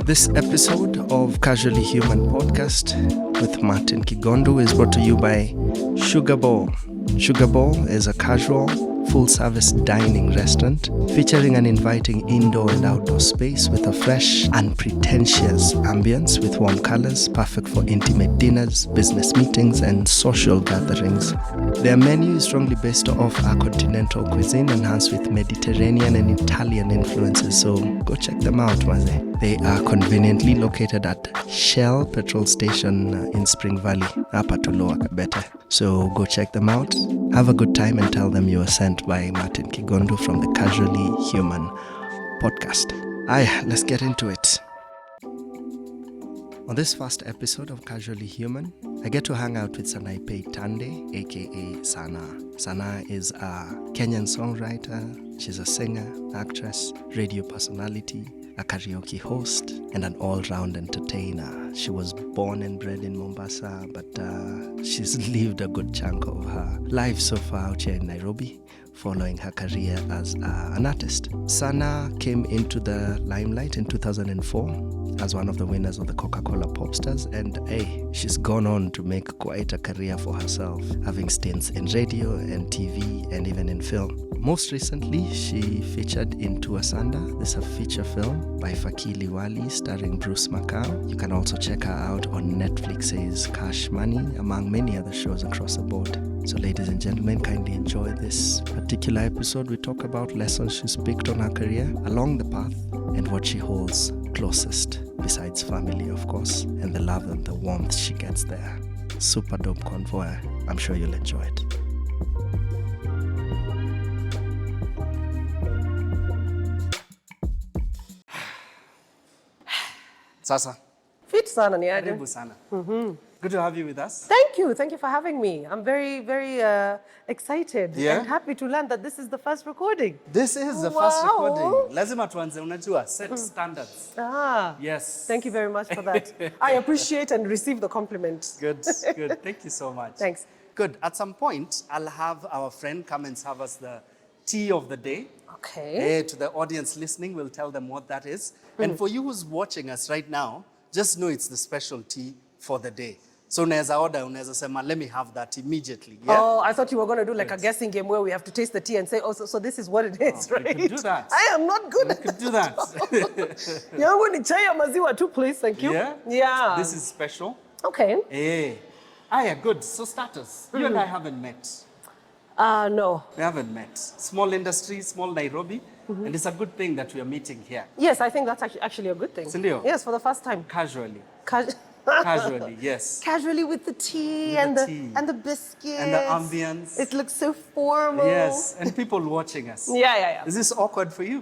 This episode of Casually Human podcast with Martin Kigondu is brought to you by Sugar Bowl. Sugar Bowl is a casual, full-service dining restaurant featuring an inviting indoor and outdoor space with a fresh, unpretentious ambience with warm colors, perfect for intimate dinners, business meetings, and social gatherings. Their menu is strongly based off a continental cuisine enhanced with Mediterranean and Italian influences, so go check them out, maze. They are conveniently located at Shell petrol station in Spring Valley, Upper to Lower Kabete. So go check them out, have a good time, and tell them you were sent by Martin Kigondu from the Casually Human podcast. Let's get into it. On this first episode of Casually Human, I get to hang out with Sanaipei Tande, aka Sana. Sana is a Kenyan songwriter. She's a singer, actress, radio personality, a karaoke host, and an all-round entertainer. She was born and bred in Mombasa, but she's lived a good chunk of her life so far out here in Nairobi, following her career as an artist. Sana came into the limelight in 2004 as one of the winners of the Coca-Cola Popstars, and she's gone on to make quite a career for herself, having stints in radio and TV and even in film. Most recently, she featured in Tuasanda. This is a feature film by Fakili Wali starring Bruce Macau. You can also check her out on Netflix's Cash Money, among many other shows across the board. So ladies and gentlemen, kindly enjoy this particular episode. We talk about lessons she's picked on her career, along the path, and what she holds closest, besides family, of course, and the love and the warmth she gets there. Super dope convoy. I'm sure you'll enjoy it. Sasa. Fit sana ni aje. Karibu sana. Good to have you with us. Thank you for having me. I'm very, very excited and happy to learn that this is the first recording. This is the first recording. Lazima tuanze unajua, set standards. Yes. Thank you very much for that. I appreciate and receive the compliment. Good. Thank you so much. Thanks. Good. At some point, I'll have our friend come and serve us the tea of the day. Okay. To the audience listening, we'll tell them what that is. And for you who's watching us right now, just know it's the special tea for the day. So unaweza order, unaweza sema, let me have that immediately. Yeah? Oh, I thought you were going to do like a guessing game where we have to taste the tea and say, so this is what it is, right? We could do that. I am not good at We could do that. Yangu ni chai ya maziwa too, please. Thank you. Yeah. This is special. Okay. Good. So starters. You and I haven't met. No. We haven't met. Small industry, small Nairobi. And it's a good thing that we are meeting here. Yes, I think that's actually a good thing. Sindio? Yes, for the first time. Casually. Casually, yes. Casually with the tea and the biscuits. And the ambience. It looks so formal. Yes, and people watching us. Yeah. Is this awkward for you?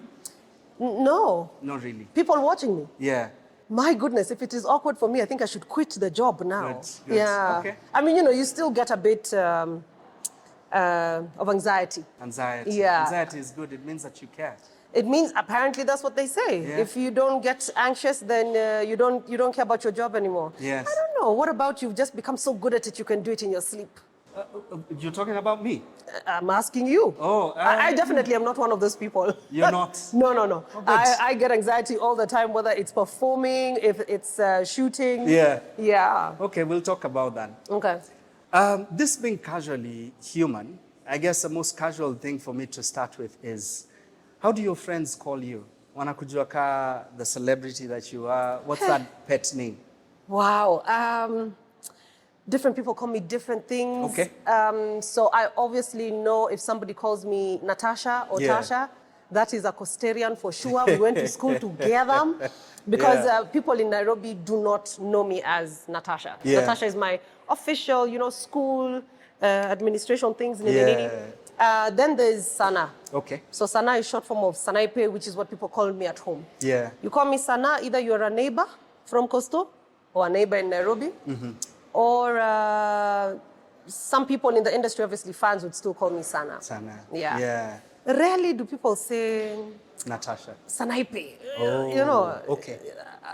No. Not really. People watching me? Yeah. My goodness, if it is awkward for me, I think I should quit the job now. Good. Yeah. Okay. I mean, you still get a bit of anxiety. Anxiety. Yeah. Anxiety is good. It means that you care. It means apparently that's what they say. Yeah. If you don't get anxious, then you don't care about your job anymore. Yes. I don't know. What about you've just become so good at it you can do it in your sleep? You're talking about me? I'm asking you. Oh. I definitely am not one of those people. You're not? No. Oh, I get anxiety all the time, whether it's performing, if it's shooting. Yeah. Okay, we'll talk about that. Okay. This being casually human, I guess the most casual thing for me to start with is, how do your friends call you? Wanakujua ka the celebrity that you are? What's that pet name? Wow. Different people call me different things. Okay. So I obviously know if somebody calls me Natasha or Tasha, that is a Costarian for sure. We went to school together. Because people in Nairobi do not know me as Natasha. Natasha is my official, school administration things. Then there's Sana. Okay. So Sana is short form of Sanaipei, which is what people call me at home. Yeah. You call me Sana, either you're a neighbor from Coastal or a neighbor in Nairobi, or some people in the industry, obviously fans, would still call me Sana. Sana. Yeah. Rarely do people say Natasha. Sanaipei. Oh, okay.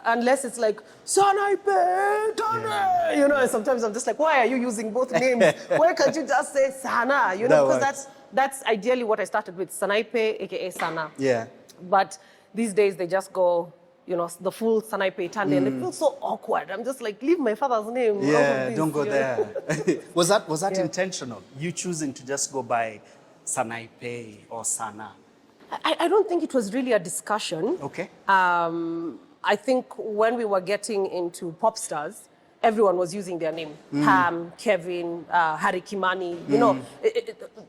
Unless it's like Sanaipei Tande. Sometimes I'm just like, why are you using both names? Why can't you just say Sana? Because that's ideally what I started with, Sanaipei, aka Sana. Yeah. But these days they just go the full Sanaipei Tande, and it feels so awkward. I'm just like, leave my father's name out of Yeah, this, don't go there. Was that Yeah. intentional? You choosing to just go by Sanaipei or Sana? I don't think it was really a discussion. Okay. I think when we were getting into pop stars, everyone was using their name. Pam, Kevin, Harry Kimani.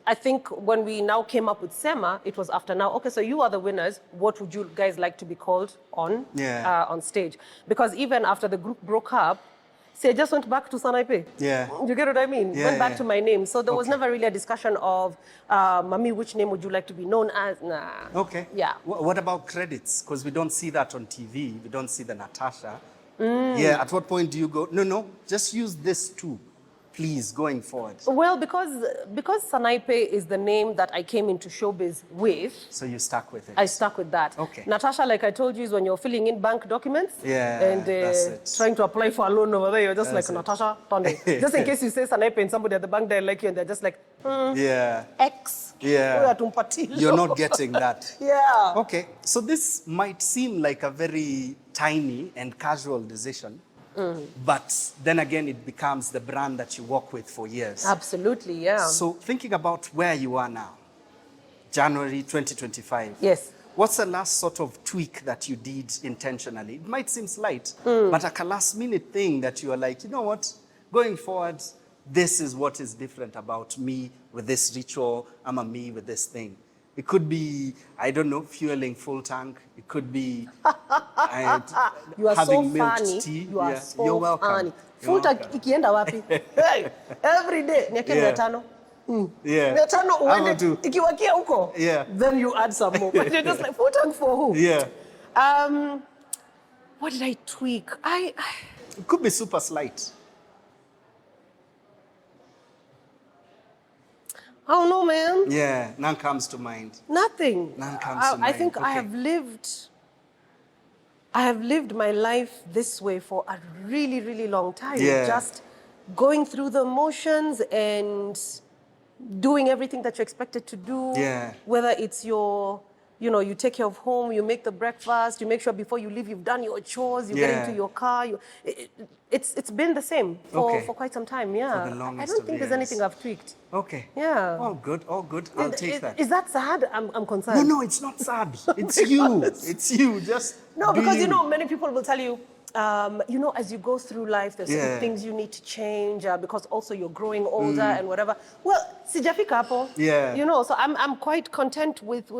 I think when we now came up with Sema, it was after now, okay, so you are the winners. What would you guys like to be called on stage? Because even after the group broke up, I just went back to Sanaipei. Yeah. You get what I mean? Yeah, Went back to my name. So there was never really a discussion of, Mami, which name would you like to be known as? Nah. Okay. Yeah. What about credits? Because we don't see that on TV. We don't see the Natasha. Yeah, at what point do you go, no, just use this too, please, going forward? Well, because Sanaipei is the name that I came into showbiz with. So you stuck with it? I stuck with that. Okay. Natasha, like I told you, is when you're filling in bank documents. Yeah, and that's it. trying to apply for a loan over there, you're just That's like, it. Natasha Tande. Just in case you say Sanaipei and somebody at the bank, they like you, and they're just like, Yeah. X. Yeah. Tumpatilo. You're not getting that. Yeah. Okay, so this might seem like a very tiny and casual decision, but then again, it becomes the brand that you work with for years. Absolutely, yeah. So thinking about where you are now, January 2025. Yes. What's the last sort of tweak that you did intentionally? It might seem slight, but like a last minute thing that you are like, you know what, going forward, this is what is different about me with this ritual, I'm a me with this thing. It could be, I don't know, fueling full tank. It could be You are having so milk funny. tea. You are Yeah. so You're welcome. funny. You're Futa welcome. ikienda wapi? Hey, every day. Nieke Yeah. 500. Yeah. 500 How uende to- ikiwakia huko. Yeah. Then you add some more. But you're just like, full tank for who? Yeah. What did I tweak? It could be super slight. I don't know, man. Yeah, none comes to mind. Nothing. None comes to I mind. think I Okay. have lived my life this way for a really, really long time. Yeah. Just going through the motions and doing everything that you're expected to do. Yeah. Whether it's you take care of home, you make the breakfast, you make sure before you leave you've done your chores, you get Yeah. into your car. It's been the same Okay. for quite some time, yeah. For the longest I don't of think there's years. anything I've tweaked. Okay. Yeah. All good, all good. I'll take that. Is that sad? I'm concerned. No, it's not sad. It's you. It's you. Just No, do because you. many people will tell you, as you go through life, there's certain Yeah. things you need to change because also you're growing older and whatever. Well, sijafika hapo. Yeah. So I'm quite content with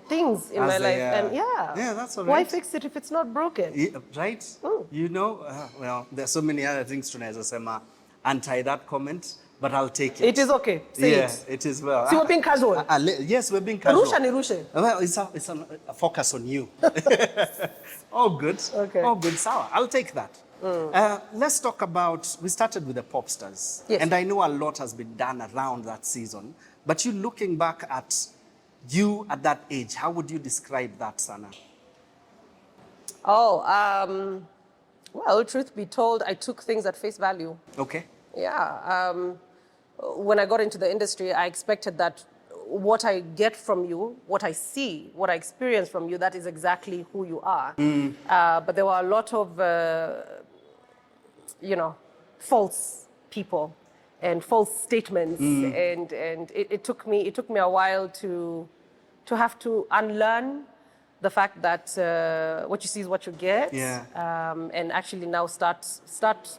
things in As my they life, are. and Yeah, that's all why right. fix it if it's not broken? Yeah, right? Well, there's so many other things tunaweza sema anti that comment, but I'll take it. It is okay. Say Yeah, it. it is well. See, we're being casual. Yes, we're being casual. Rusha ni rushe. Well, it's a focus on you. All good. Okay. All good. Sour. I'll take that. Let's talk about, we started with the pop stars. Yes. And I know a lot has been done around that season. But you looking back at you at that age, how would you describe that, Sana? Well, truth be told, I took things at face value. Okay. Yeah. When I got into the industry, I expected that what I get from you, what I see, what I experience from you, that is exactly who you are. But there were a lot of, false people and false statements, and it took me a while to have to unlearn the fact that what you see is what you get, and actually now start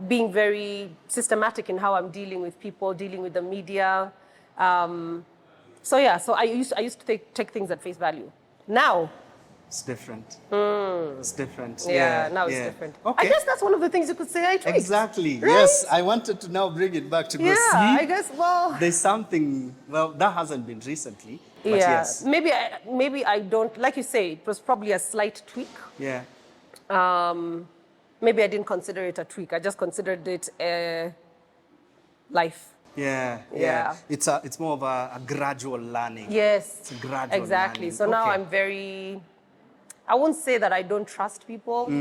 being very systematic in how I'm dealing with people, dealing with the media. So I used to take things at face value. Now it's different. It's different. Now it's different. Okay. I guess that's one of the things you could say I tweaked. Exactly. Right? Yes, I wanted to now bring it back to go see. I guess, There's something, that hasn't been recently, but yes. Maybe I don't, like you say, it was probably a slight tweak. Yeah. Maybe I didn't consider it a tweak. I just considered it a life. Yeah. It's more of a gradual learning. Yes. It's a gradual exactly. learning. So now Okay. I'm very, I won't say that I don't trust people.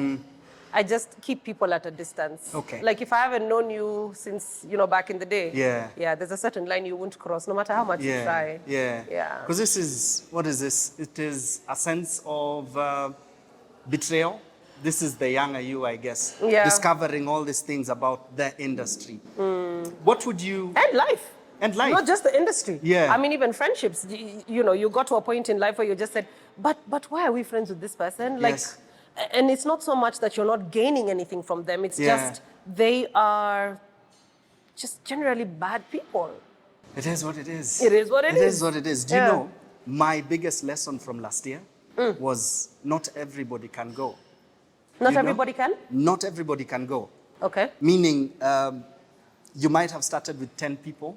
I just keep people at a distance. Okay. Like if I haven't known you since, back in the day. Yeah. There's a certain line you won't cross, no matter how much you try. Yeah. Yeah. Because what is this? It is a sense of betrayal. This is the younger you, I guess, Yeah. discovering all these things about the industry. What would you... And life. And life. Not just the industry. Yeah. I mean, even friendships. You know, you got to a point in life where you just said, but why are we friends with this person? Like, Yes. and it's not so much that you're not gaining anything from them. It's Yeah. just they are just generally bad people. It is what it is. It is what it It is. is what it is. Do you Yeah. know, my biggest lesson from last year was not everybody can go. Not You know? everybody can? Not everybody can go. Okay. Meaning, you might have started with 10 people.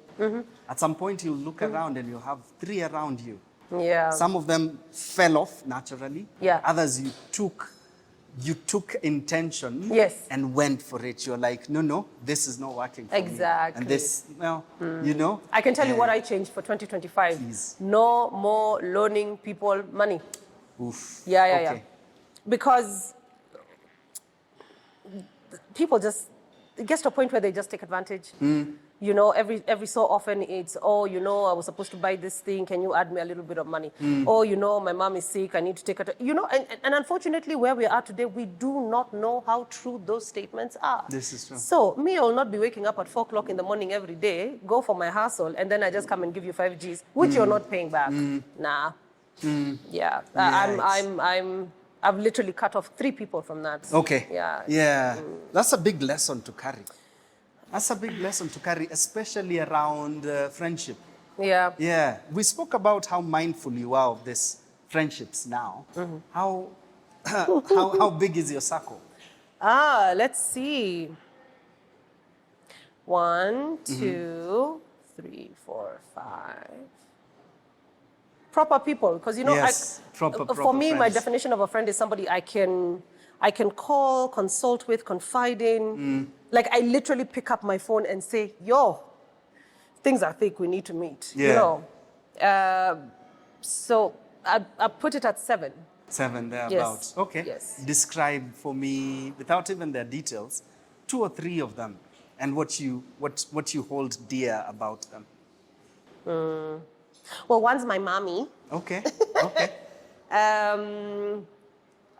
At some point, you'll look around and you'll have 3 around you. Yeah. Some of them fell off naturally. Yeah. Others you took intention Yes. and went for it. You're like, no, this is not working for me. Exactly. And this, well, you know. I can tell you what I changed for 2025. Please. No more loaning people money. Oof. Yeah. Okay. Because people just, it gets to a point where they just take advantage. You know, every so often it's, oh, you know, I was supposed to buy this thing. Can you add me a little bit of money? Oh, you know, my mom is sick. I need to take her to, you know, and unfortunately where we are today, we do not know how true those statements are. This is true. So me, I will not be waking up at 4 o'clock in the morning every day, go for my hustle, and then I just come and give you 5 Gs, which you're not paying back. Nah. Yeah. I've literally cut off 3 people from that. Okay. Yeah. Yeah. That's a big lesson to carry. That's a big lesson to carry, especially around friendship. Yeah. Yeah. We spoke about how mindful you are of these friendships now. How big is your circle? Let's see. 1, 2, 3, 4, 5. Proper people, because you know, Yes, proper for me, my friends. definition of a friend is somebody I can call, consult with, confide in. Like I literally pick up my phone and say, "Yo, things are thick. We need to meet." Yeah. You know, so I put it at 7. 7 thereabouts. Okay. Yes. Describe for me, without even their details, 2 or 3 of them, and what you hold dear about them. Well, one's my mommy. Okay. Okay. I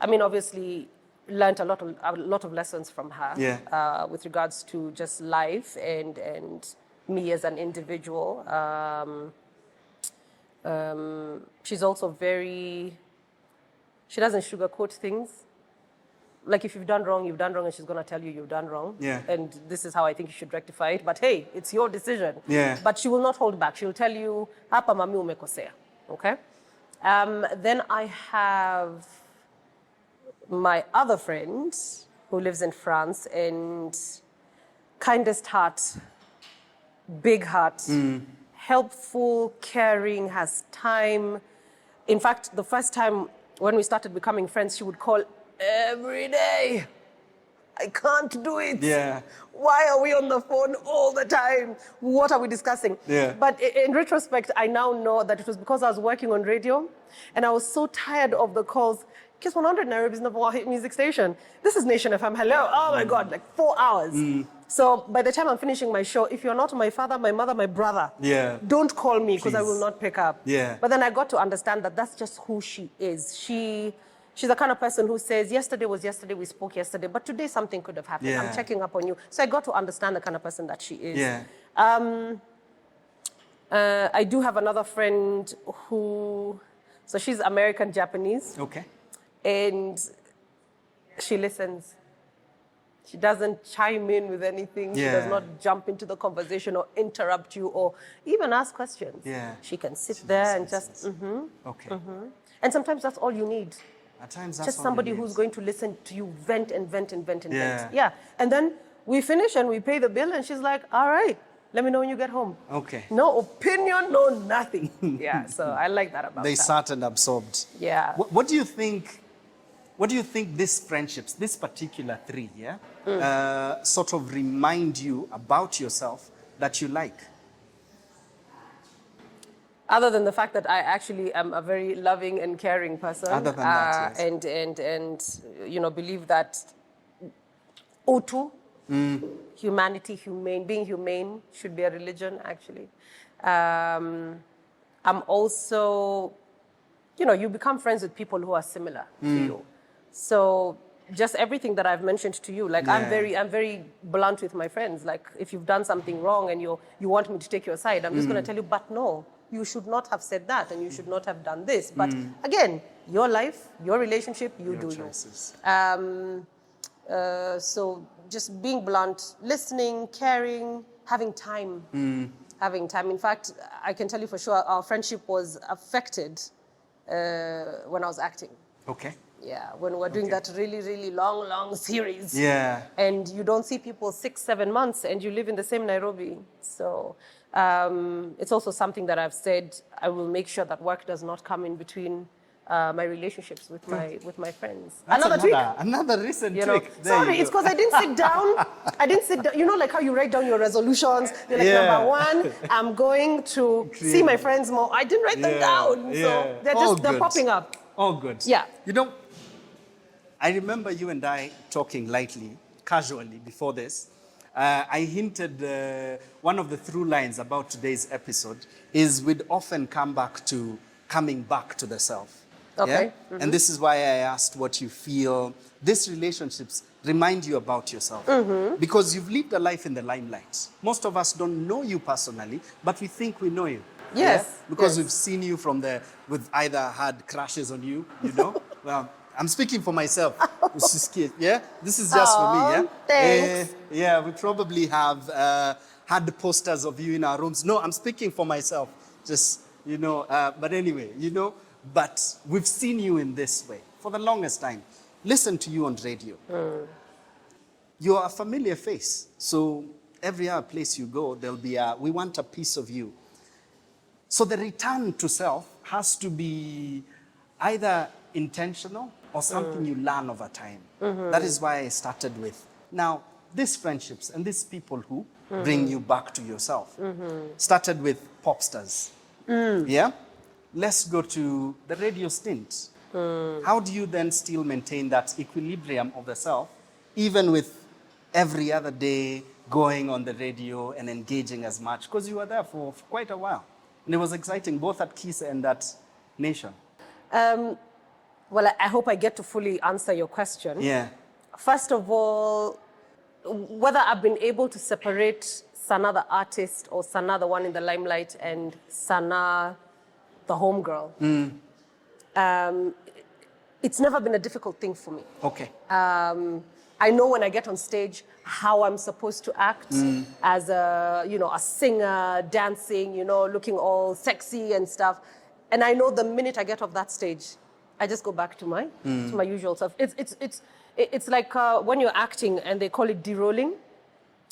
mean, obviously, learned a lot of lessons from her. Yeah. With regards to just life and me as an individual. She's also she doesn't sugarcoat things. Like if you've done wrong, and she's gonna tell you you've done wrong. Yeah. And this is how I think you should rectify it. But hey, it's your decision. Yeah. But she will not hold back. She'll tell you, hapa mami umekosea. Okay? Then I have my other friend who lives in France, and kindest heart, big heart, helpful, caring, has time. In fact, the first time when we started becoming friends, she would call every day. I can't do it. Yeah. Why are we on the phone all the time? What are we discussing? Yeah. But in retrospect, I now know that it was because I was working on radio and I was so tired of the calls. Kiss 100 Nairobi's number 1 hit music station. This is Nation FM. Hello. Oh my God, like 4 hours. So by the time I'm finishing my show, if you're not my father, my mother, my brother, Yeah. don't call me because I Please. will not pick up. Yeah. But then I got to understand that that's just who she is. She's the kind of person who says, yesterday was yesterday, we spoke yesterday, but today something could have happened. Yeah. I'm checking up on you. So I got to understand the kind of person that she is. Yeah. I do have another friend so she's American Japanese, Okay. and she listens. She doesn't chime in with anything. She Yeah. does not jump into the conversation or interrupt you or even ask questions. Yeah. She can sit there and just, Okay. and sometimes that's all you need. At times that's Just all somebody you need. who's going to listen to you vent and vent and vent and Yeah. vent. Yeah. And then we finish and we pay the bill and she's like, all right, let me know when you get home. Okay. No opinion, no nothing. Yeah, so I like that about They her. sat and absorbed. Yeah. What do you think? What do you think these friendships, this particular 3, sort of remind you about yourself that you like? Other than the fact that I actually am a very loving and caring person. Other than that, yes. And you know, believe that Utu, humanity, being humane should be a religion, actually. I'm also, you know, you become friends with people who are similar to you. So just everything that I've mentioned to you, like I'm very blunt with my friends. Like if you've done something wrong and you want me to take your side, I'm just going to tell you, but no, you should not have said that and you should not have done this. But again, your life, your relationship, you do choices. you. So just being blunt, listening, caring, having time. Having time. In fact, I can tell you for sure, our friendship was affected when I was acting. Okay. Yeah, when we're doing that really, really long series. Yeah. And you don't see people 6-7 months and you live in the same Nairobi. So it's also something that I've said, I will make sure that work does not come in between my relationships with my friends. That's Another trick. Recent you know, trick. Sorry, it's because I didn't sit down. I didn't sit down. You know, like how you write down your resolutions. You're like, number one, I'm going to see my friends more. I didn't write them down. So they're popping up. All good. Yeah. You know, I remember you and I talking lightly, casually before this. I hinted one of the through lines about today's episode is we'd often come back to coming back to the self. Okay. Yeah? And this is why I asked what you feel. These relationships remind you about yourself. Because you've lived a life in the limelight. Most of us don't know you personally, but we think we know you. Yes. Yeah? Because we've seen you we've either had crashes on you, you know. Well, I'm speaking for myself. Yeah, this is just for me. Yeah. Thanks. Yeah, we probably have had posters of you in our rooms. No, I'm speaking for myself. Just, you know, but anyway, you know, but we've seen you in this way for the longest time. Listen to you on radio. You're a familiar face. So every other place you go, there'll be we want a piece of you. So the return to self has to be either intentional or something you learn over time. That is why I started with. Now, these friendships and these people who bring you back to yourself started with pop stars. Yeah? Let's go to the radio stint. How do you then still maintain that equilibrium of the self, even with every other day going on the radio and engaging as much? Because you were there for quite a while. And it was exciting, both at Kiss and at Nation. Well, I hope I get to fully answer your question. Yeah. First of all, whether I've been able to separate Sana the artist or Sana the one in the limelight and Sana the homegirl, it's never been a difficult thing for me. Okay. I know when I get on stage how I'm supposed to act as a singer, dancing, looking all sexy and stuff. And I know the minute I get off that stage, I just go back to my usual self. It's like when you're acting and they call it de-rolling.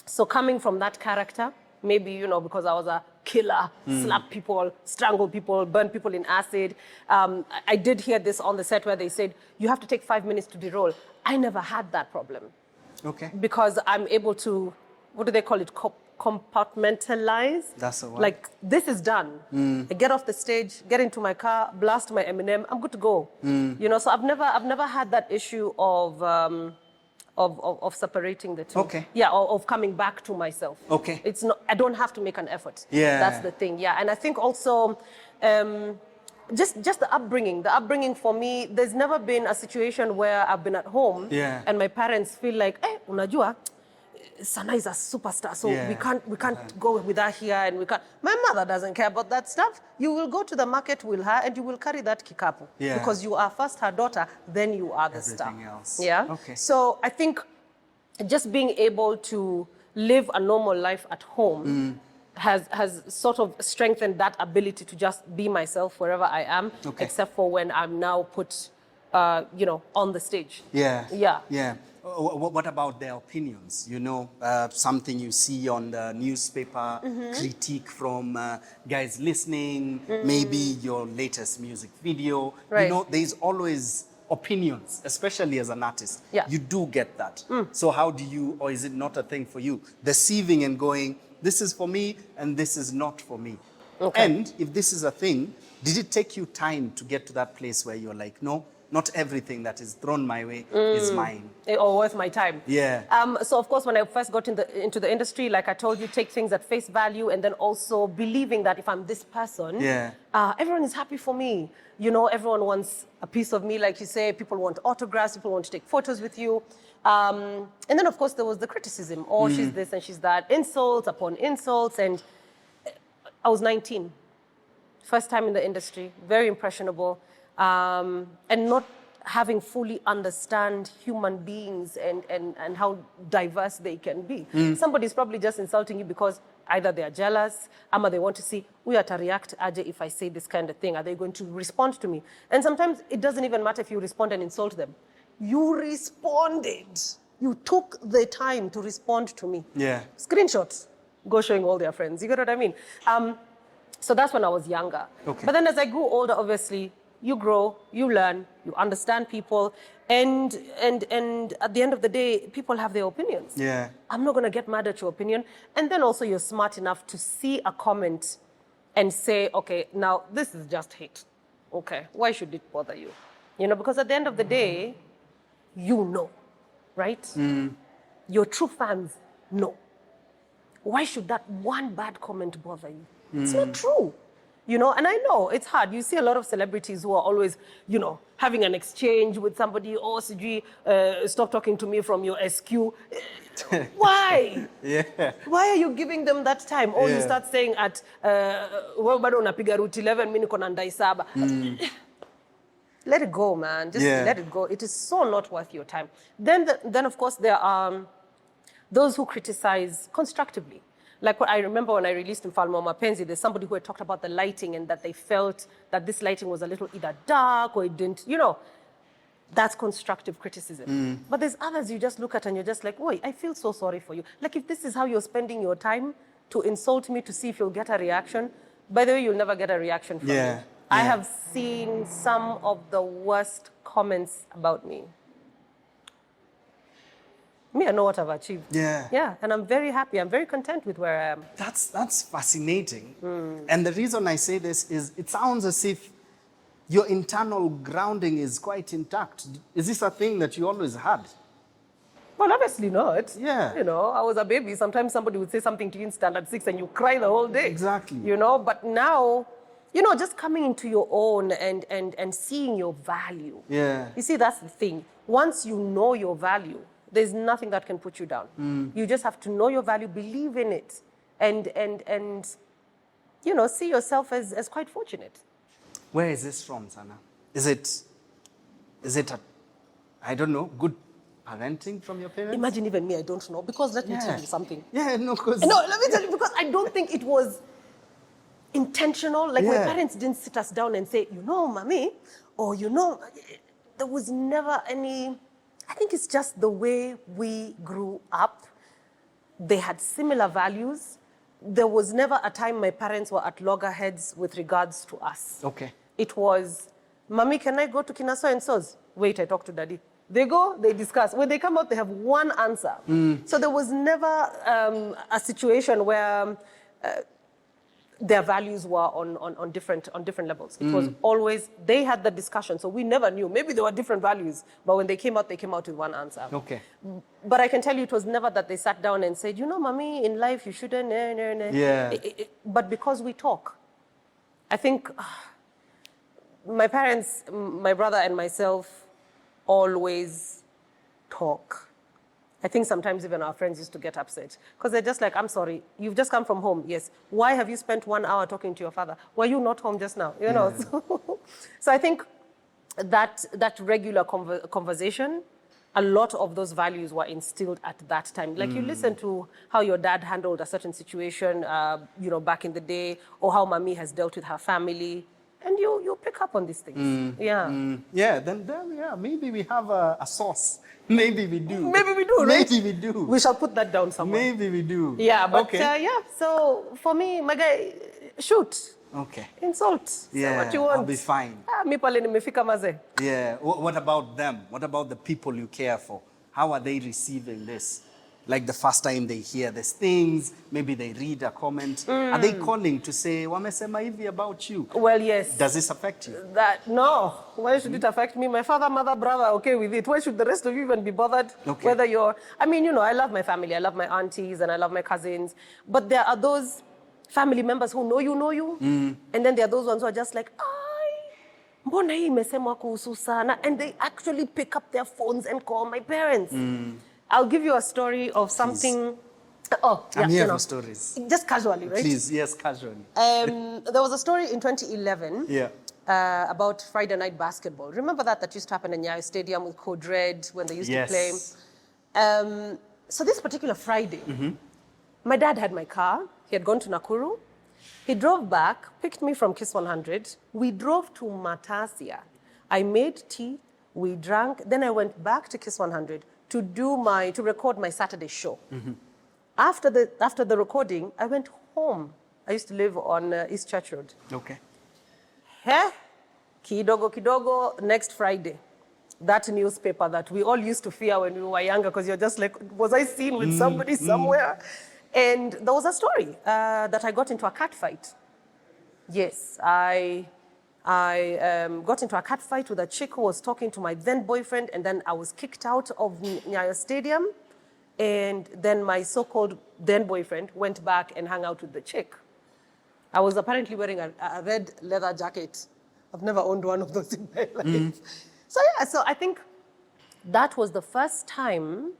So coming from that character, maybe, because I was a killer, slap people, strangle people, burn people in acid. I did hear this on the set where they said, you have to take 5 minutes to de-roll. I never had that problem. Okay. Because I'm able to, what do they call it? Compartmentalize. That's the one. Like, this is done. I get off the stage, get into my car, blast my Eminem, I'm good to go. So I've never had that issue of separating the two. Okay. Yeah, of coming back to myself. Okay. It's not, I don't have to make an effort. Yeah. That's the thing. Yeah. And I think also, just the upbringing. The upbringing for me, there's never been a situation where I've been at home and my parents feel like, unajua, Sana is a superstar, so we can't go with her here, and we can't. My mother doesn't care about that stuff. You will go to the market with her, and you will carry that kikapu because you are first her daughter, then you are the star. Everything else. Yeah. Okay. So I think just being able to live a normal life at home has sort of strengthened that ability to just be myself wherever I am, except for when I'm now put, on the stage. Yeah. Yeah. Yeah. What about their opinions? Something you see on the newspaper, critique from guys listening, maybe your latest music video. Right. There's always opinions, especially as an artist. Yeah. You do get that. So how do you, or is it not a thing for you? Deceiving and going, this is for me and this is not for me. Okay. And if this is a thing, did it take you time to get to that place where you're like, no, not everything that is thrown my way is mine. Or worth my time. Yeah. So of course, when I first got into the industry, like I told you, take things at face value, and then also believing that if I'm this person, everyone is happy for me. You know, everyone wants a piece of me, like you say. People want autographs. People want to take photos with you. And then of course there was the criticism. Oh, she's this and she's that. Insults upon insults. And I was 19. First time in the industry, very impressionable, and not having fully understand human beings and how diverse they can be. Somebody's probably just insulting you because either they are jealous, or they want to see, we are to react aje if I say this kind of thing. Are they going to respond to me? And sometimes it doesn't even matter if you respond and insult them. You responded. You took the time to respond to me. Yeah. Screenshots, go showing all their friends. You get what I mean? So that's when I was younger. Okay. But then as I grew older, obviously, you grow, you learn, you understand people, and at the end of the day, people have their opinions. Yeah. I'm not going to get mad at your opinion. And then also you're smart enough to see a comment and say, okay, now this is just hate. Okay, why should it bother you? You know, because at the end of the day, you know, right? Your true fans know. Why should that one bad comment bother you? It's not true. You know, and I know it's hard. You see a lot of celebrities who are always, you know, having an exchange with somebody. Oh, CG, stop talking to me from your SQ. Why? Yeah. Why are you giving them that time? Or you start saying at, well, bado unapiga route 11, mimi niko na ndai saba. Let it go, man. Just let it go. It is so not worth your time. Then of course, there are those who criticize constructively. Like what I remember when I released Mfalme wa Mapenzi, there's somebody who had talked about the lighting and that they felt that this lighting was a little either dark or it didn't, you know, that's constructive criticism. But there's others you just look at and you're just like, wait, I feel so sorry for you. Like if this is how you're spending your time to insult me to see if you'll get a reaction, by the way, you'll never get a reaction from me. I have seen some of the worst comments about me. Me, I know what I've achieved. Yeah, and I'm very happy. I'm very content with where I am. That's fascinating. And the reason I say this is it sounds as if your internal grounding is quite intact. Is this a thing that you always had? Well, obviously not. Yeah. You know, I was a baby. Sometimes somebody would say something to you in standard 6 and you cry the whole day. Exactly. You know, but now, you know, just coming into your own and seeing your value. Yeah. You see, that's the thing. Once you know your value, there's nothing that can put you down. You just have to know your value, believe in it, and you know, see yourself as quite fortunate. Where is this from, Sana? Is it a, I don't know, good parenting from your parents? Imagine even me, I don't know, because let me tell you something. Yeah, no, because... No, let me tell you, because I don't think it was intentional. Like my parents didn't sit us down and say, you know, mommy, or you know, there was never any... I think it's just the way we grew up. They had similar values. There was never a time my parents were at loggerheads with regards to us. Okay. It was, Mommy, can I go to Kinaso and So's? Wait, I talk to Daddy. They go, they discuss. When they come out, they have one answer. So there was never a situation where their values were on different levels. It was always, they had the discussion, so we never knew. Maybe there were different values, but when they came out with one answer. Okay. But I can tell you it was never that they sat down and said, you know, mommy, in life you shouldn't, Yeah. But because we talk. I think my parents, my brother and myself always talk. I think sometimes even our friends used to get upset because they're just like, I'm sorry, you've just come from home. Yes. Why have you spent 1 hour talking to your father? Were you not home just now? You know? So I think that regular conversation, a lot of those values were instilled at that time. Like you listen to how your dad handled a certain situation, you know, back in the day, or how mommy has dealt with her family. And you pick up on these things. Yeah, then yeah, maybe we have a source. Maybe we do. Maybe we do, right? Maybe we do. We shall put that down somewhere. Maybe we do. Yeah, but okay. Yeah, so for me, my guy, shoot. Okay. Insult. Say what you want. I'll be fine. Mi pale nimefika maze. Yeah, what about them? What about the people you care for? How are they receiving this? like the first time they hear these things, maybe they read a comment, are they calling to say, wamesema hivi about you? Well, yes. Does this affect you? No. Why should it affect me? My father, mother, brother are okay with it. Why should the rest of you even be bothered? Okay. Whether you're, I mean, you know, I love my family. I love my aunties and I love my cousins. But there are those family members who know you. And then there are those ones who are just like, mbona hii imesemwa kuhusu sana? And they actually pick up their phones and call my parents. I'll give you a story of something. Please. I'm here for stories. Just casually, right? Please, yes, casually. There was a story in 2011 about Friday night basketball. Remember that used to happen in Nyayo Stadium with Code Red when they used to play? So this particular Friday, my dad had my car. He had gone to Nakuru. He drove back, picked me from Kiss 100. We drove to Matasia. I made tea, we drank, then I went back to Kiss 100 to record my Saturday show. After the recording, I went home. I used to live on East Church Road. Okay. Kidogo, next Friday. That newspaper that we all used to fear when we were younger, because you're just like, was I seen with somebody somewhere? And there was a story that I got into a cat fight. Yes, I got into a cat fight with a chick who was talking to my then boyfriend, and then I was kicked out of Nyayo Stadium. And then my so-called then boyfriend went back and hung out with the chick. I was apparently wearing a red leather jacket. I've never owned one of those in my life. So I think that was the first time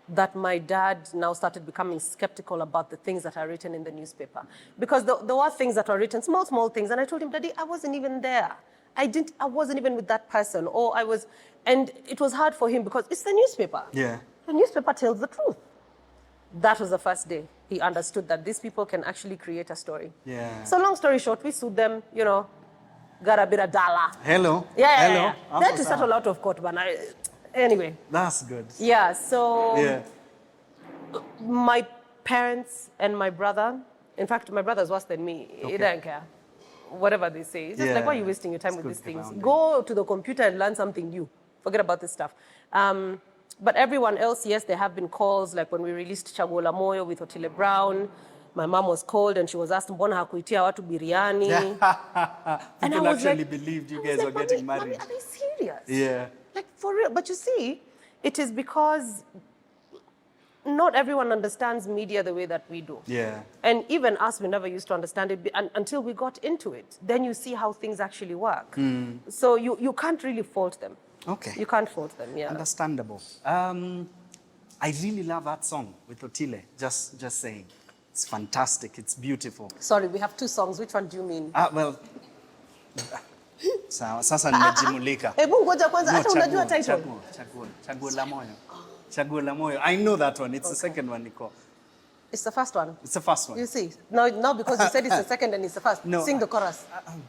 that my dad now started becoming skeptical about the things that are written in the newspaper. Because there were things that were written, small things, and I told him, Daddy, I wasn't even there. I wasn't even with that person, and it was hard for him because it's the newspaper. Yeah. The newspaper tells the truth. That was the first day he understood that these people can actually create a story. Yeah. So long story short, we sued them, got a bit of dollar. Hello. Yeah. They had to settle out of court, but anyway. That's good. Yeah, so my parents and my brother, in fact, my brother's worse than me. Okay. He doesn't care. Whatever they say. It's just like, why are you wasting your time with these things? Go to the computer and learn something new. Forget about this stuff. But everyone else, yes, there have been calls, like when we released Chaguo la Moyo with Otile Brown. My mom was called and she was asked, mbona hakuitia watu biriani? And people actually like, believed you guys were getting married. Mommy, are they serious? Yeah. Like, for real. But you see, it is because not everyone understands media the way that we do. Yeah. And even us, we never used to understand it until we got into it. Then you see how things actually work. So you can't really fault them. Okay. You can't fault them, yeah. Understandable. I really love that song with Otile, just saying. It's fantastic, it's beautiful. Sorry, we have two songs. Which one do you mean? Well, sasa nimejimulika. Hebu ngoja kwanza, hata unajua title? Chaguo la Moyo. Chaguo la Moyo. I know that one. It's the second one, Nico. It's the first one. It's the first one. You see, now because you said it's the second and it's the first, sing the chorus.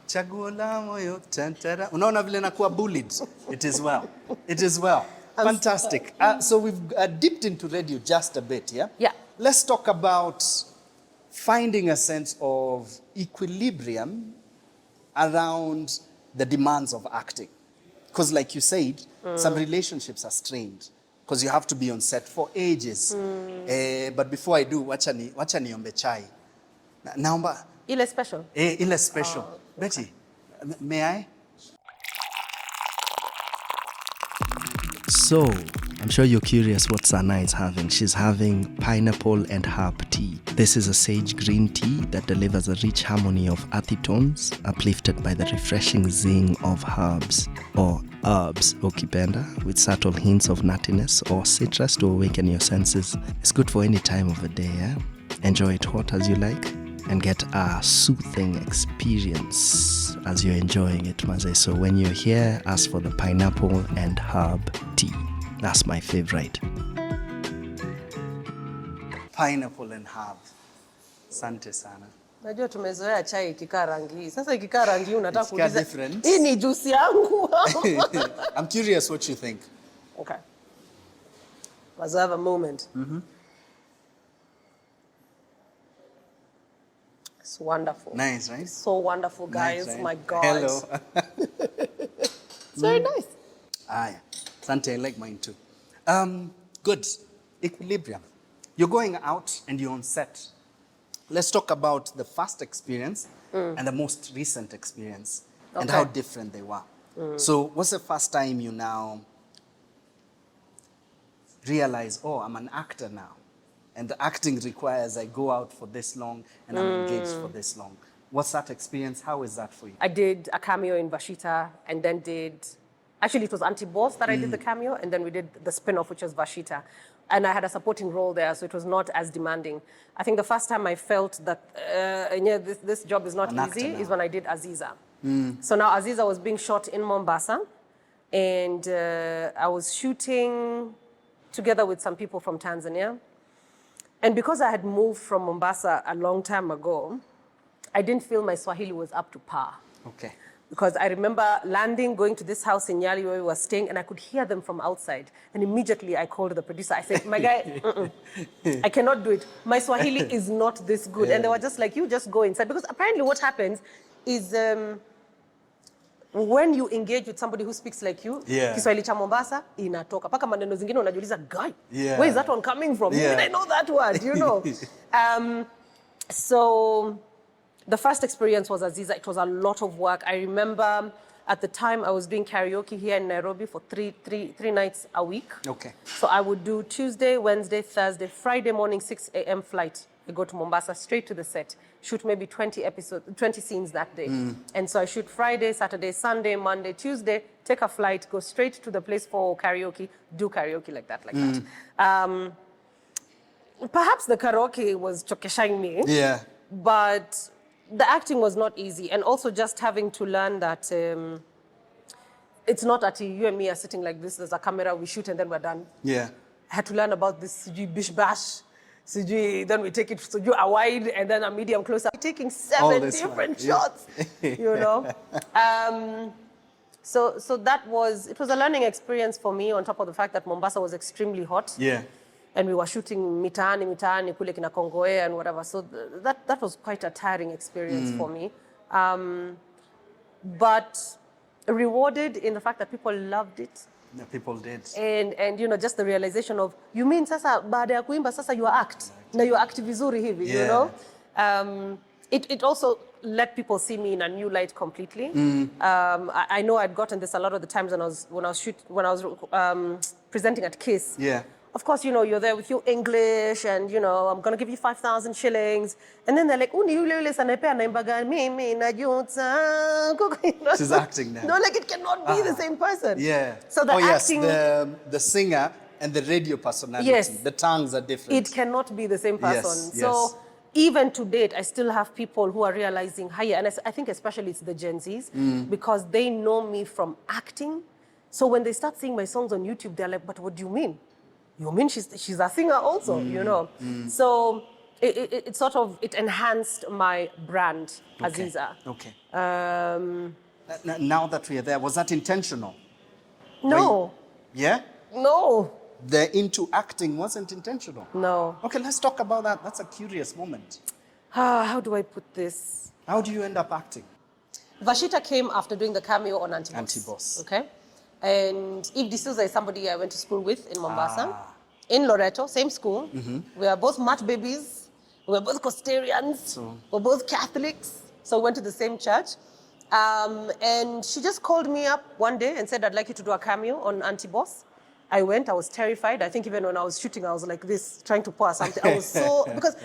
Chaguo la Moyo, tantara. Unaona vile nakuwa bullied. It is well. It is well. Fantastic. So we've dipped into radio just a bit, yeah? Yeah. Let's talk about finding a sense of equilibrium around the demands of acting. Because like you said, some relationships are strained because you have to be on set for ages. But before I do, wacha niombe chai. Naomba. Ile special. Ile special. Betty, may I? So, I'm sure you're curious what Sana is having. She's having pineapple and herb tea. This is a sage green tea that delivers a rich harmony of earthy tones, uplifted by the refreshing zing of herbs, or herbs, ukipenda, with subtle hints of nuttiness or citrus to awaken your senses. It's good for any time of the day, eh? Enjoy it hot as you like, and get a soothing experience as you're enjoying it, Maze. So when you're here, ask for the pineapple and herb tea. That's my favorite. Pineapple and herb. Sante sana. Najua tumezoea chai ikikaa rangi hii. Sasa ikikaa rangi hii unataka kuuliza. Different. Hii ni juice yangu. I'm curious what you think. Okay. Let's have a moment. It's wonderful. Nice, right? So wonderful, guys. Nice, right? My God. Hello. It's very nice. Yeah. Sante, I like mine too. Good. Equilibrium. You're going out and you're on set. Let's talk about the first experience and the most recent experience and how different they were. So what's the first time you now realize, oh, I'm an actor now, and the acting requires I go out for this long and I'm engaged for this long? What's that experience? How is that for you? I did a cameo in Vashita, and then actually it was Anti-Boss that I did the cameo, and then we did the spin-off, which was Vashita. And I had a supporting role there, so it was not as demanding. I think the first time I felt that this job is not easy is when I did Aziza. So now Aziza was being shot in Mombasa, and I was shooting together with some people from Tanzania. And because I had moved from Mombasa a long time ago, I didn't feel my Swahili was up to par. Okay. Because I remember landing, going to this house in Nyali where we were staying, and I could hear them from outside. And immediately I called the producer. I said, my guy, I cannot do it. My Swahili is not this good. And they were just like, you just go inside. Because apparently what happens is when you engage with somebody who speaks like you, Kiswahili cha Mombasa, inatoka. Paka maneno zingine unajiuliza, guy, where is that one coming from? Did I know that word? You know? So the first experience was Aziza. It was a lot of work. I remember at the time I was doing karaoke here in Nairobi for three nights a week. Okay. So I would do Tuesday, Wednesday, Thursday, Friday morning, 6 a.m. flight. I go to Mombasa, straight to the set, shoot maybe 20 scenes that day. And so I shoot Friday, Saturday, Sunday, Monday, Tuesday, take a flight, go straight to the place for karaoke, do karaoke like that. Perhaps the karaoke was chokeshang me. Yeah. But the acting was not easy. And also just having to learn that it's not that you and me are sitting like this, there's a camera, we shoot and then we're done. Yeah. I had to learn about this bish bash. Then we take it to a wide and then a medium close-up. Taking 7 different shots, you know. So that it was a learning experience for me, on top of the fact that Mombasa was extremely hot. Yeah. And we were shooting mitaani kule kina Kongoe and whatever. So that was quite a tiring experience for me. But rewarded in the fact that people loved it. Yeah, people did. And you know, just the realization of, you mean sasa baada ya kuimba sasa you act. Na you act vizuri hivi, you know? It also let people see me in a new light completely. I know I'd gotten this a lot of the times when I was presenting at KISS. Yeah. Of course, you know, you're there with your English and, you know, I'm going to give you 5,000 shillings. And then they're like, Sanaipei Tande. She's acting now. No, like it cannot be the same person. Yeah. So the acting, the singer and the radio personality, the tongues are different. It cannot be the same person. Yes, so even to date, I still have people who are realizing, and I think especially it's the Gen Zs, because they know me from acting. So when they start seeing my songs on YouTube, they're like, but what do you mean? You mean she's a singer also, you know? So it sort of, it enhanced my brand, Aziza. Okay. Now that we are there, was that intentional? No. Yeah? No. The into acting wasn't intentional? No. Okay, let's talk about that. That's a curious moment. How do I put this? How do you end up acting? Vashita came after doing the cameo on Anti-Boss. Anti-Boss. Okay. And Eve D'Souza is somebody I went to school with in Mombasa, in Loreto, same school. We are both Mat babies. We were both Costarians. We're both Catholics. So we went to the same church. And she just called me up one day and said, I'd like you to do a cameo on Anti-Boss. I went, I was terrified. I think even when I was shooting, I was like this, trying to pour something. I was so, because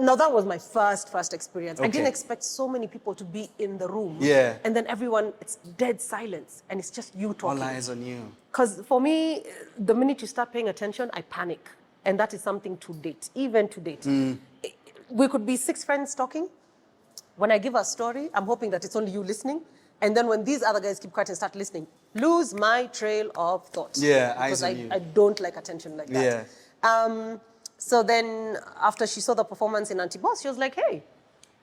now that was my first experience. I didn't expect so many people to be in the room. Yeah. And then everyone, it's dead silence. And it's just you talking. All eyes on you. Because for me, the minute you start paying attention, I panic. And that is something to date, even to date. We could be 6 friends talking. When I give a story, I'm hoping that it's only you listening. And then when these other guys keep quiet and start listening, lose my trail of thought. Yeah, eyes on you. I don't like attention like that. Yeah. So then after she saw the performance in Anti-Boss, she was like, hey,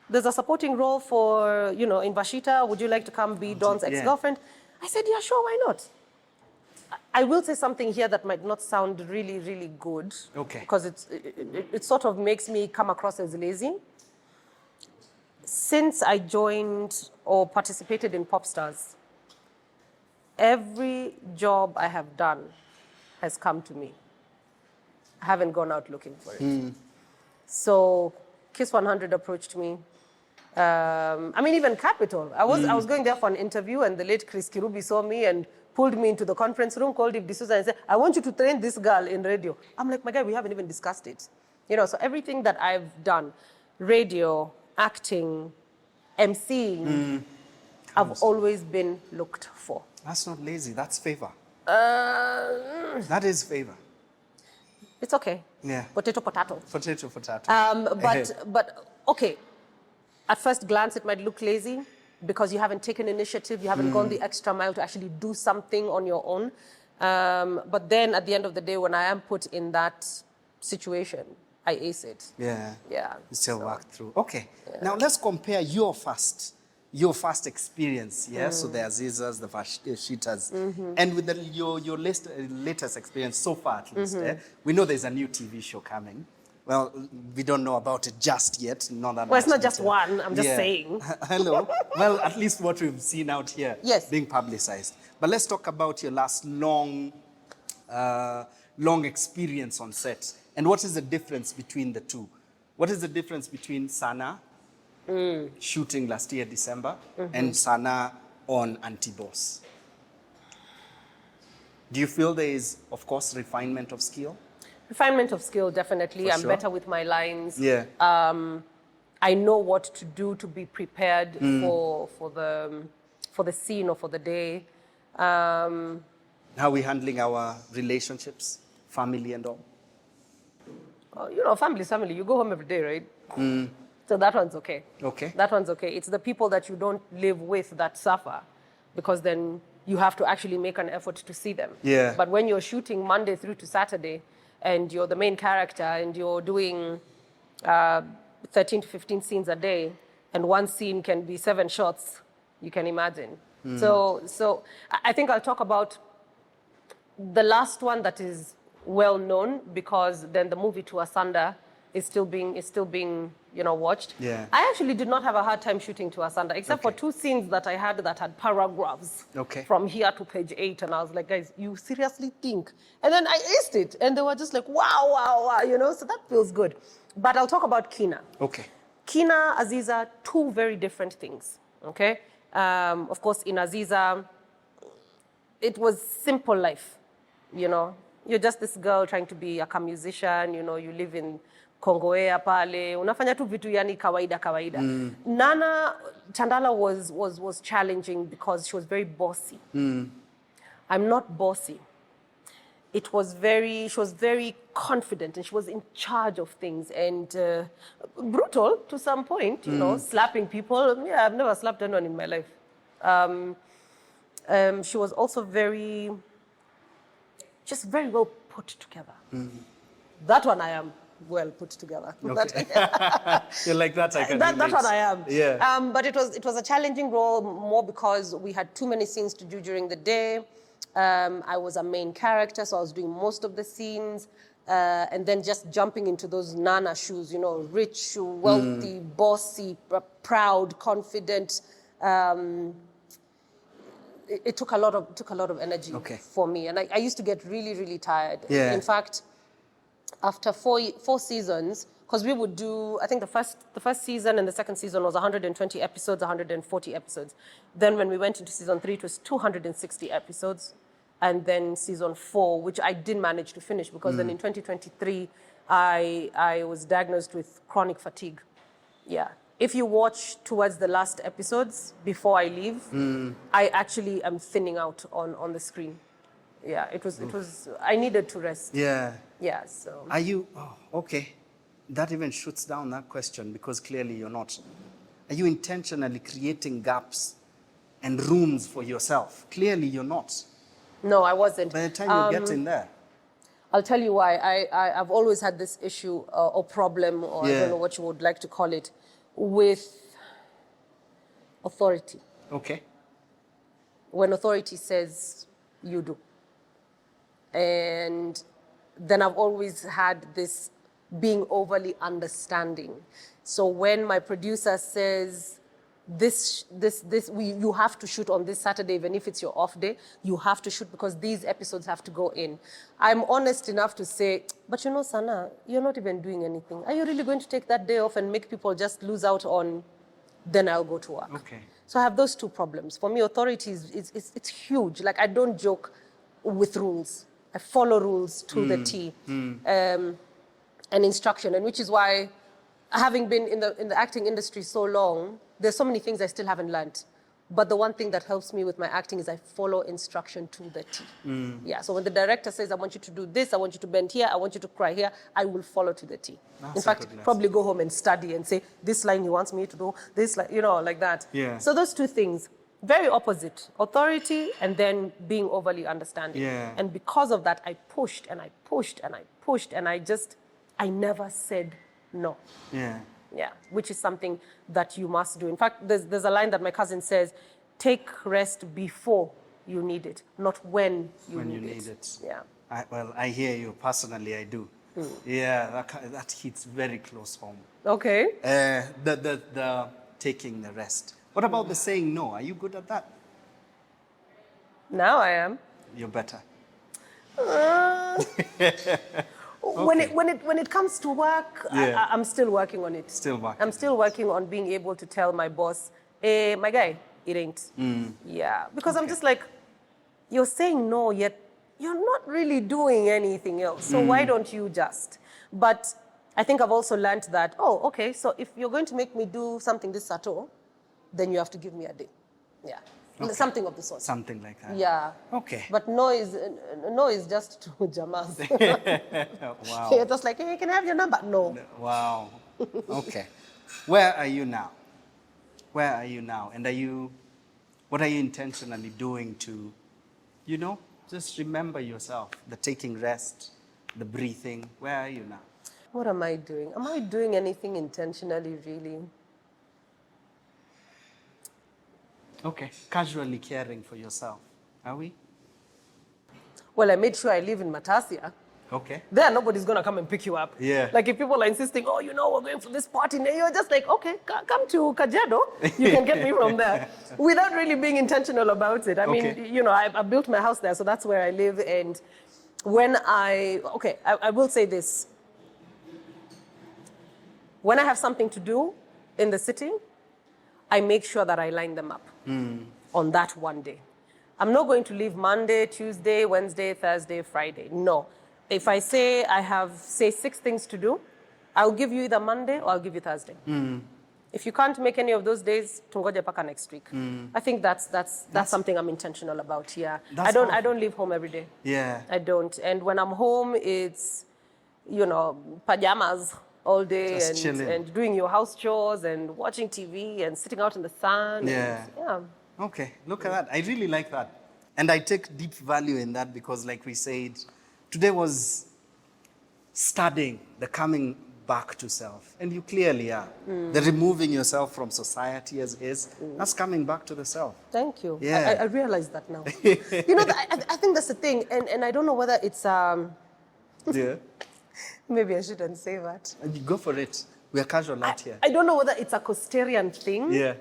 there's a supporting role for, you know, in Vashita. Would you like to come be Don's ex-girlfriend? I said, yeah, sure, why not? I will say something here that might not sound really, really good. Okay. Because it sort of makes me come across as lazy. Since I joined or participated in Popstars, every job I have done has come to me. I haven't gone out looking for it. So Kiss 100 approached me. I mean, even Capital. I was going there for an interview, and the late Chris Kirubi saw me and pulled me into the conference room, called Ib D'Souza and said, I want you to train this girl in radio. I'm like, my guy, we haven't even discussed it. You know, so everything that I've done, radio, acting, MCing, I've always been looked for. That's not lazy, that's favor. Uh, That is favor. it's okay. Yeah. Potato, potato. Potato, potato. But okay, at first glance, it might look lazy because you haven't taken initiative, you haven't gone the extra mile to actually do something on your own. But then at the end of the day, when I am put in that situation, I ace it. Yeah. Yeah. You still work through. Okay. Yeah. Now let's compare your first experience, yeah? So the Azizas, the Fashitas, and with your latest experience so far at least. We know there's a new TV show coming. Well, we don't know about it just yet. Well, it's not just one, I'm just saying. Hello. Well, at least what we've seen out here being publicized. But let's talk about your last long experience on set. And what is the difference between the two? What is the difference between Sana shooting last year, December, and Sana on Anti-Boss? Do you feel there is, of course, refinement of skill? Refinement of skill, definitely. For I'm sure. better with my lines. Yeah. I know what to do to be prepared for the scene or for the day. How are we handling our relationships, family and all? You know, family's family. You go home every day, right? So that one's okay. Okay. That one's okay. It's the people that you don't live with that suffer, because then you have to actually make an effort to see them. Yeah. But when you're shooting Monday through to Saturday, and you're the main character, and you're doing 13 to 15 scenes a day, and one scene can be 7 shots, you can imagine. So I think I'll talk about the last one that is well known, because then the movie To Asanda is still being watched. Yeah. I actually did not have a hard time shooting To Asanda, except for 2 scenes that I had that had paragraphs from here to page 8, and I was like, guys, you seriously think? And then I aced it, and they were just like, wow, so that feels good. But I'll talk about Kina. Okay. Kina, Aziza, 2 very different things, okay? Of course, in Aziza, it was simple life, You're just this girl trying to be a musician, you live in Kongoea pale, unafanya tu vitu yani kawaida. Nana Chandala was challenging because she was very bossy. I'm not bossy. She was very confident, and she was in charge of things, and brutal to some point, slapping people. Yeah, I've never slapped anyone in my life. She was also very well put together. That one I am well put together. Okay. You're like that, I can That's what I am. Yeah. But it was a challenging role, more because we had too many scenes to do during the day. I was a main character, so I was doing most of the scenes. And then just jumping into those Nana shoes, rich, wealthy, bossy, proud, confident. It took a lot of energy for me, and I used to get really, really tired. Yeah. In fact, after 4 seasons, because we would do, I think the first season and the second season was 120 episodes, 140 episodes. Then when we went into season 3, it was 260 episodes, and then season 4, which I didn't manage to finish, because then in 2023 I was diagnosed with chronic fatigue. Yeah. If you watch towards the last episodes before I leave, I actually am thinning out on the screen. Yeah, it was, I needed to rest. Yeah. Yeah, so. Are you, okay. That even shoots down that question, because clearly you're not. Are you intentionally creating gaps and rooms for yourself? Clearly you're not. No, I wasn't. By the time you get in there. I'll tell you why. I've always had this issue or problem, or I don't know what you would like to call it, with authority. Okay. When authority says, you do. And then I've always had this being overly understanding. So when my producer says, you have to shoot on this Saturday, even if it's your off day, you have to shoot because these episodes have to go in. I'm honest enough to say, but you know, Sana, you're not even doing anything. Are you really going to take that day off and make people just lose out on, then I'll go to work. Okay. So I have those two problems. For me, authority it's huge. Like, I don't joke with rules. I follow rules to the T. And instruction, and which is why, having been in the acting industry so long, there's so many things I still haven't learned. But the one thing that helps me with my acting is I follow instruction to the T. Yeah, so when the director says, I want you to do this, I want you to bend here, I want you to cry here, I will follow to the T. In fact, probably go home and study and say, this line he wants me to do, this line, you know, like that. Yeah. So those two things, very opposite. Authority and then being overly understanding. Yeah. And because of that, I pushed and I pushed and I pushed and I never said no. Yeah. Yeah, which is something that you must do. In fact, there's a line that my cousin says, take rest before you need it, not when you need it. Yeah. I hear you. Personally, I do. Yeah, that hits very close home. Okay. The taking the rest. What about the saying no? Are you good at that? Now I am. You're better. When it comes to work, Yeah. I'm still working on it. Still working. I'm still working on being able to tell my boss, hey, my guy, it ain't. Yeah, because I'm just like, you're saying no, yet you're not really doing anything else. So why don't you just? But I think I've also learned that, oh, okay, so if you're going to make me do something this Sato, then you have to give me a day. Yeah. Okay. Something of the sort. Something like that. Yeah. Okay. But no is just to Jamas. Wow. You're just like, hey, can I have your number? No. Wow. Okay. Where are you now? Where are you now? And what are you intentionally doing to, just remember yourself, the taking rest, the breathing? Where are you now? What am I doing? Am I doing anything intentionally, really? Okay. Casually caring for yourself. Are we? Well, I made sure I live in Matasia. Okay. There, nobody's going to come and pick you up. Yeah. Like, if people are insisting, oh, we're going for this party, and you're just like, okay, come to Kajiado. You can get me from there. Without really being intentional about it. I mean, I built my house there, so that's where I live. And when I will say this. When I have something to do in the city, I make sure that I line them up on that one day. I'm not going to leave Monday, Tuesday, Wednesday, Thursday, Friday. No. If I say I have, 6 things to do, I'll give you either Monday or I'll give you Thursday. If you can't make any of those days, tungoje paka next week. I think that's something I'm intentional about. Yeah. I don't leave home every day. Yeah. I don't. And when I'm home, it's, pajamas all day and doing your house chores and watching TV and sitting out in the sun. Yeah. Okay, look at that. I really like that. And I take deep value in that because, like we said, today was studying the coming back to self. And you clearly are. The removing yourself from society as is, that's coming back to the self. Thank you. Yeah. I realize that now. I think that's the thing. And I don't know whether it's... Yeah. Maybe I shouldn't say that. You go for it. We are casual out here. I don't know whether it's a Costerian thing. Yeah.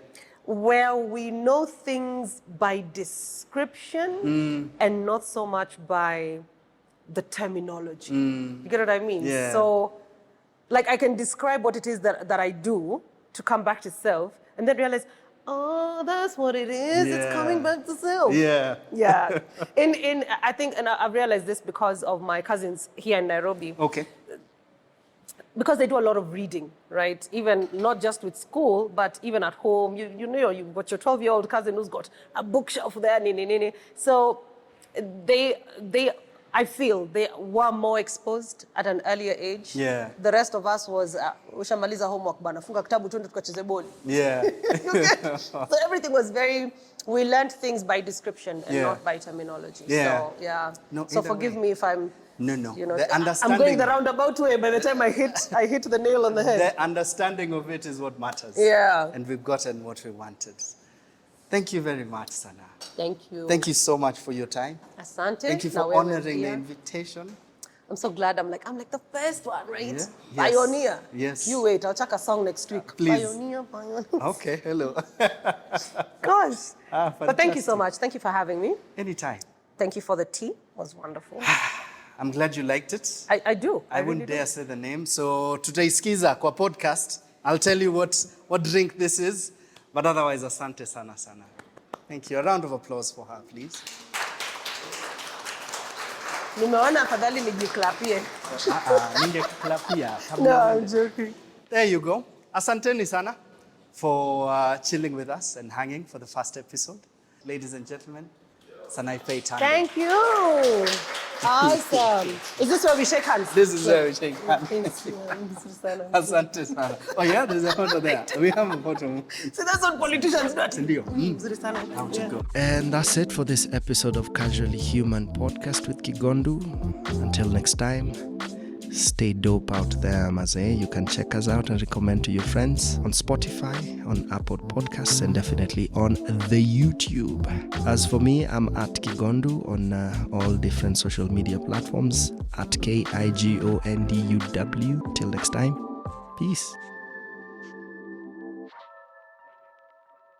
Where we know things by description and not so much by the terminology. You get what I mean? Yeah. So, like, I can describe what it is that I do to come back to self and then realize, oh, that's what it is. Yeah. It's coming back to self. Yeah. Yeah. I think, and I've realized this because of my cousins here in Nairobi. Okay. Because they do a lot of reading, right? Even not just with school, but even at home. You've got your 12-year-old cousin who's got a bookshelf there. So I feel they were more exposed at an earlier age. Yeah. The rest of us was, ushamaliza homework bana, funga kitabu tuende tukacheze boli. Yeah. So everything was we learned things by description and not by terminology. Yeah. So, yeah. No, so forgive me if I'm... No. The I'm going the roundabout way by the time I hit the nail on the head. The understanding of it is what matters. Yeah. And we've gotten what we wanted. Thank you very much, Sana. Thank you. Thank you so much for your time. Asante. Thank you for honoring the invitation. I'm so glad I'm like the first one, right? Yeah. Yes. Pioneer. Yes. You wait, I'll check a song next week. Please. Pioneer. Okay, hello. Gosh. Ah, But thank you so fantastic. much. Thank you for having me. Anytime. Thank you for the tea. It was wonderful. I'm glad you liked it. I do. I really wouldn't do. dare say the name. So today, Skiza, kwa podcast, I'll tell you what drink this is. But otherwise, asante sana sana. Thank you. A round of applause for her, please. Nimeona afadhali nijiklapie. Ningeklapia. No, I'm joking. There you go. Asanteni sana for chilling with us and hanging for the first episode. Ladies and gentlemen, Sanaipei Tande. Thank you. Awesome. Is this where we shake hands? This is where we shake hands. Thanks, Susanna. Asante sana. Oh yeah, there's a photo there. We have a photo. So that's what politicians do. Ndio. Nzuri sana. Yeah. And that's it for this episode of Casually Human podcast with Kigondu. Until next time, stay dope out there, Maze. You can check us out and recommend to your friends on Spotify, on Apple Podcasts, and definitely on the YouTube. As for me, I'm at Kigondu on all different social media platforms, at KIGONDUW. Till next time, peace.